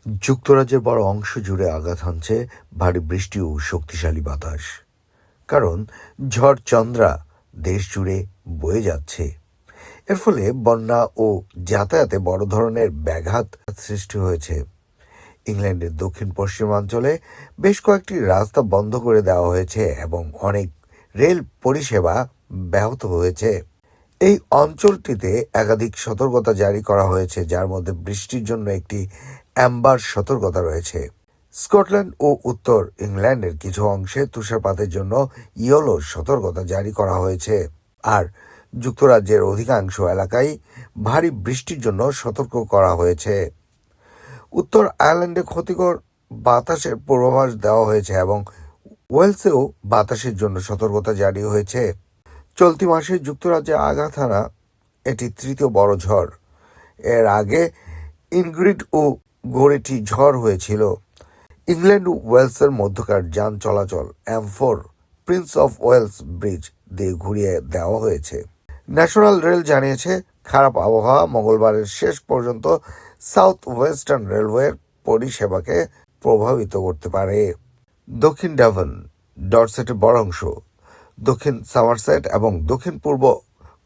যুক্তরাজ্যের বড় অংশ জুড়ে আঘাত হানছে ভারী বৃষ্টি ও শক্তিশালী বাতাস। কারণ ঝড় চন্দ্রা দেশ জুড়ে বয়ে যাচ্ছে। এর ফলে বন্যা ও যাতায়াতে বড় ধরনের ব্যাঘাত সৃষ্টি হয়েছে। ইংল্যান্ডের দক্ষিণ পশ্চিমাঞ্চলে বেশ কয়েকটি রাস্তা বন্ধ করে দেওয়া হয়েছে এবং অনেক রেল পরিষেবা ব্যাহত হয়েছে। এই অঞ্চলটিতে একাধিক সতর্কতা জারি করা হয়েছে, যার মধ্যে বৃষ্টির জন্য একটি অ্যাম্বার সতর্কতা রয়েছে। স্কটল্যান্ড ও উত্তর ইংল্যান্ডের কিছু অংশে তুষারপাতের জন্য ইয়েলো সতর্কতা জারি করা হয়েছে, আর যুক্তরাজ্যের অধিকাংশ এলাকায় ভারী বৃষ্টির জন্য সতর্ক করা হয়েছে। উত্তর আয়ারল্যান্ডে ক্ষতিকর বাতাসের পূর্বাভাস দেওয়া হয়েছে এবং ওয়েলসেও বাতাসের জন্য সতর্কতা জারি হয়েছে। চলতি মাসে যুক্তরাজ্যে আঘাত হানা এটি তৃতীয় বড় ঝড়। এর আগে ইনগ্রিড ও গোরেটি ঝড় হয়েছিল। ইংল্যান্ড ও ওয়েলসের মধ্যকার যান চলাচল M4 Prince of Wales bridge দিয়ে ঘুরিয়ে দেওয়া হয়েছে। ন্যাশনাল রেল জানিয়েছে, খারাপ আবহাওয়া মঙ্গলবারের শেষ পর্যন্ত সাউথ ওয়েস্টার্ন রেলওয়ের পরিষেবাকে প্রভাবিত করতে পারে। দক্ষিণ ডেভন, ডরসেটের বড় অংশ, দক্ষিণ সমারসেট এবং দক্ষিণ পূর্ব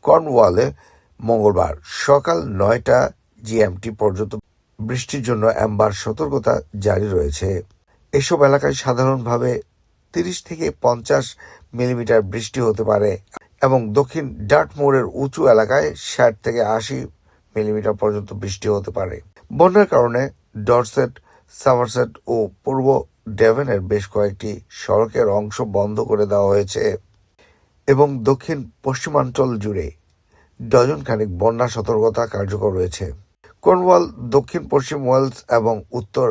কর্নওয়ালে মঙ্গলবার সকাল 9টা GMT পর্যন্ত বৃষ্টির জন্য অ্যাম্বার সতর্কতা জারি রয়েছে। এসব এলাকায় সাধারণভাবে 30 থেকে 50 মিলিমিটার বৃষ্টি হতে পারে এবং দক্ষিণ ডার্টমোরের উঁচু এলাকায় 60 থেকে 80 মিলিমিটার পর্যন্ত বৃষ্টি হতে পারে। বন্যার কারণে ডরসেট, সমারসেট ও পূর্ব ডেভনের বেশ কয়েকটি সড়কের অংশ বন্ধ করে দেওয়া হয়েছে এবং দক্ষিণ পশ্চিমাঞ্চল জুড়ে ডজনখানেক বন্যা সতর্কতা কার্যকর রয়েছে। কর্নওয়াল, দক্ষিণ পশ্চিম ওয়েলস এবং উত্তর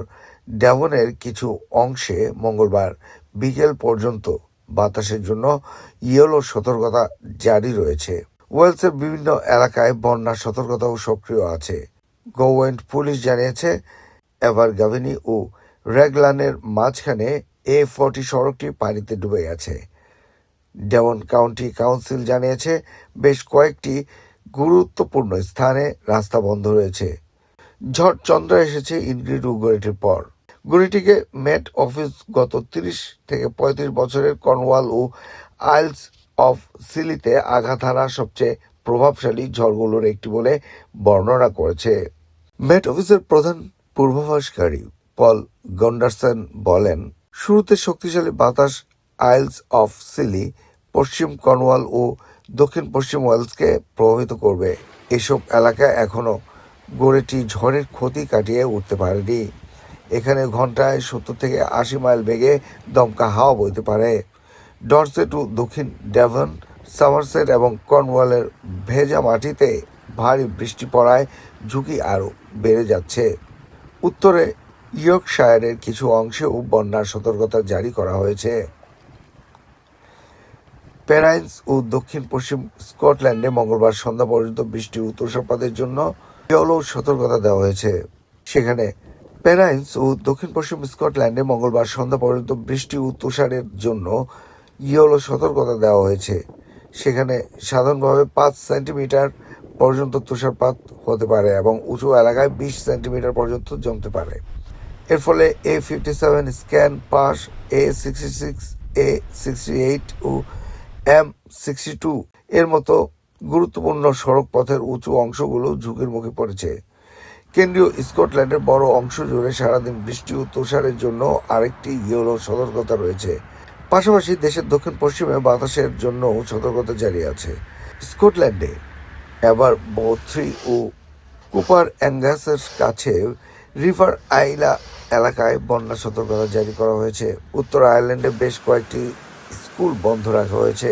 ডেভনের কিছু অংশে মঙ্গলবার বিকেল পর্যন্ত বাতাসের জন্য ইয়েলো সতর্কতা জারি রয়েছে। ওয়েলসের বিভিন্ন এলাকায় বন্যা সতর্কতাও সক্রিয় আছে। গোয়েন্ট পুলিশ জানিয়েছে, এভারগাভিনি ও রেগলানের মাঝখানে A40 সড়কটি পানিতে ডুবে গেছে। ডেভন কাউন্টি কাউন্সিল জানিয়েছে, বেশ কয়েকটি গুরুত্বপূর্ণ স্থানে রাস্তা বন্ধ রয়েছে। ঝড় চন্দ্রা এসেছে ইনগ্রিড ও গোরেটির পর। গোরেটিকে মেট অফিস গত 30 থেকে 35 বছরের কর্নওয়াল ও আইলস অফ সিলিতে আঘাত হানা সবচেয়ে প্রভাবশালী ঝড়গুলোর একটি বলে বর্ণনা করেছে। মেট অফিসের প্রধান পূর্বাভাসকারী পল গন্ডারসন বলেন, শুরুতে শক্তিশালী বাতাস আইলস অফ সিলি, পশ্চিম কর্নওয়াল ও দক্ষিণ পশ্চিম ওয়েলসকে প্রভাবিত করবে। এসব এলাকা এখনও গোরেটি ঝড়ের ক্ষতি কাটিয়ে উঠতে পারেনি। এখানে ঘন্টায় 70 থেকে 80 মাইল বেগে দমকা হাওয়া বইতে পারে। ডরসেট ও দক্ষিণ ডেভন, সমারসেট এবং কর্নওয়ালের ভেজা মাটিতে ভারী বৃষ্টি পড়ায় ঝুঁকি আরও বেড়ে যাচ্ছে। উত্তরে ইয়র্কশায়ারের কিছু অংশেও বন্যার সতর্কতা জারি করা হয়েছে। পেনাইন্স ও দক্ষিণ পশ্চিম স্কটল্যান্ডে মঙ্গলবার সন্ধ্যা পর্যন্ত বৃষ্টি ও তুষারপাতের জন্য ইয়েলো সতর্কতা দেওয়া হয়েছে। সেখানে পেনাইন্স ও দক্ষিণ পশ্চিম স্কটল্যান্ডে মঙ্গলবার সন্ধ্যা পর্যন্ত বৃষ্টি ও তুষারের জন্য ইয়েলো সতর্কতা দেওয়া হয়েছে। সেখানে সাধারণভাবে 5 সেন্টিমিটার পর্যন্ত তুষারপাত হতে পারে এবং উঁচু এলাকায় 20 সেন্টিমিটার পর্যন্ত জমতে পারে। এর ফলে A57 scan pass, A66, A68 ও M62 এর মতো গুরুত্বপূর্ণ সড়ক পথের উঁচু অংশগুলো ঝুঁকির মুখে পড়েছে। কেন্দ্রীয় স্কটল্যান্ডের বড় অংশ জুড়ে সারাদিন বৃষ্টি ও তুষারের জন্য আরেকটি ইয়েলো সতর্কতা রয়েছে। পাশাপাশি দেশের দক্ষিণ পশ্চিমে বাতাসের জন্য সতর্কতা জারি আছে। স্কটল্যান্ডে এবার বোথ্রি ও কুপার অ্যাঙ্গাসের কাছে রিভার আইলা এলাকায় বন্যা সতর্কতা জারি করা হয়েছে। উত্তর আয়ারল্যান্ডে বেশ কয়েকটি স্কুল বন্ধ রাখা হয়েছে।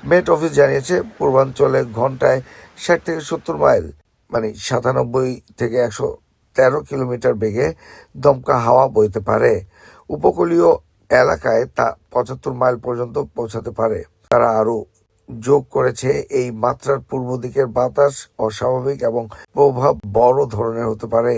মেট অফিস জানিয়েছে, পূর্বাঞ্চলে ঘন্টায় 60 থেকে 70 মাইল 97 থেকে 113 কিলোমিটার বেগে দমকা হাওয়া বইতে পারে। উপকূলীয় এলাকায় তা 75 মাইল পর্যন্ত পৌঁছাতে পারে। তারা আরও যোগ করেছে, এই মাত্রার পূর্ব দিকের বাতাস অস্বাভাবিক এবং প্রভাব বড় ধরনের হতে পারে।